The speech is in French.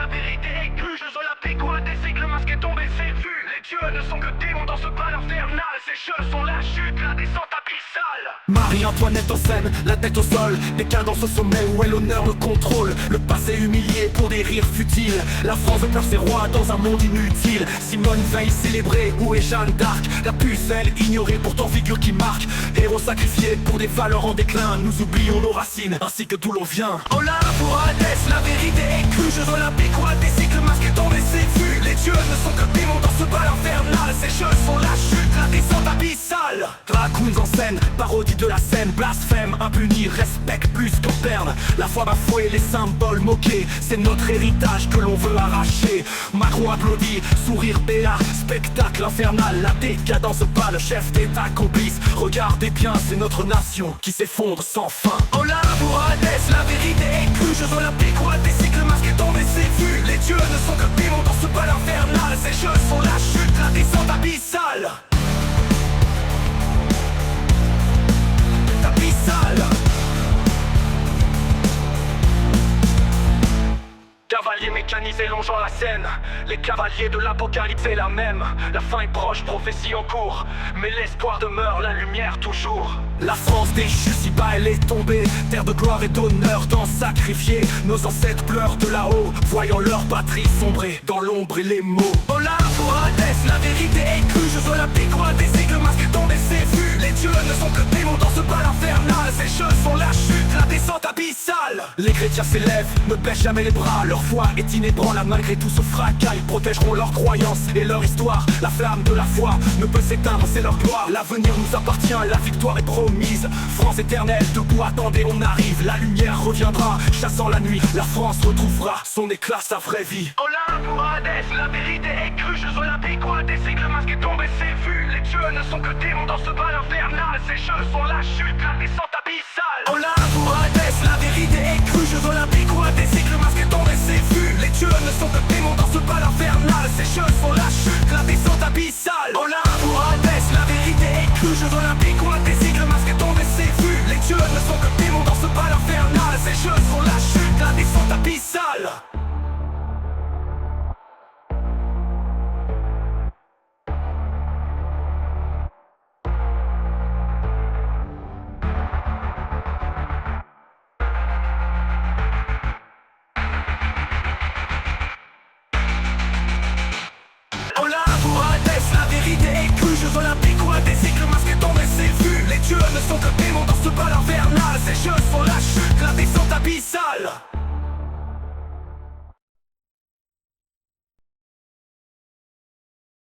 la vérité est crue. Jeux olympiques où un des cycles masqué tombé, c'est vu. Les dieux ne sont que démons dans ce bal infernal. Ces jeux sont la chute, la descente abyssale. Marie-Antoinette en scène, la tête au sol, décadence au sommet où est l'honneur le contrôle. Le passé humilié pour des rires futiles. La France pleure ses rois dans un monde inutile. Simone Veil célébrée, où est Jeanne d'Arc? La pucelle ignorée, pourtant figure qui marque. Héros sacrifiés pour des valeurs en déclin. Nous oublions nos racines, ainsi que d'où l'on vient. Oh là pour Hadès, la vérité est crue. Jeux olympiques où un des cycles masqué tombé, c'est vu. Les dieux ne sont que démons dans ce bal infernal. Ces jeux sont la chute, la descente abyssale. Dragoons en scène, parodie de la scène, blasphème, impuni, respecte plus qu'en perne. La foi bafouée, les symboles moqués, c'est notre héritage que l'on veut arracher. Macron applaudit, sourire béat, spectacle infernal, la décadence pas le chef d'état complice. Regardez bien, c'est notre nation qui s'effondre sans fin. Oh là pour Hadès, la vérité est crue. Jeux olympiques où un des cycles masqué tombé, c'est vu. Les dieux ne sont que démons dans ce bal infernal. Ces jeux sont la chute, la descente abyssale. Cavaliers mécanisés longeant la scène, les cavaliers de l'apocalypse est la même. La fin est proche, prophétie en cours, mais l'espoir demeure, la lumière toujours. La France déchue, si bas elle est tombée, terre de gloire et d'honneur, temps sacrifié. Nos ancêtres pleurent de là-haut, voyant leur patrie sombrer dans l'ombre et les mots. Oh là pour Hadès, la vérité est crue. Jeux olympiques où un des cycles masqué tombé, c'est vu. Les dieux ne sont que démons dans ce bal infernal. Ces jeux sont la chute, la descente abyssale. Les chrétiens s'élèvent, ne baissent jamais les bras. Leur foi est inébranlable malgré tout ce fracas. Ils protégeront leurs croyances et leur histoire. La flamme de la foi ne peut s'éteindre, c'est leur gloire. L'avenir nous appartient, la victoire est promise. France éternelle, debout, attendez, on arrive. La lumière reviendra, chassant la nuit. La France retrouvera son éclat, sa vraie vie. Oh là pour Hadès, la vérité est crue. Jeux olympiques où un des cycles masqué tombé, c'est vu. Les dieux ne sont que démons dans ce bal infernal. Ces jeux sont la chute, la descente abyssale. Oh là pour Hadès, la vérité est crue. Jeux olympiques où un des cycles masqué tombé, c'est vu. Les dieux ne sont que démons dans ce bal infernal. Ces jeux sont la chute, la descente abyssale. Oh là pour Hadès, la vérité est crue. Jeux olympiques où un des cycles masqué tombé, c'est vu. Les dieux ne sont que démons dans ce bal infernal. Ces jeux sont la chute, la descente abyssale. Oh là pour Hadès, la vérité est crue. Jeux olympiques où un des cycles masqué tombé, c'est vu. Les dieux ne sont que démons dans ce bal infernal. Ces jeux sont la chute, la descente abyssale.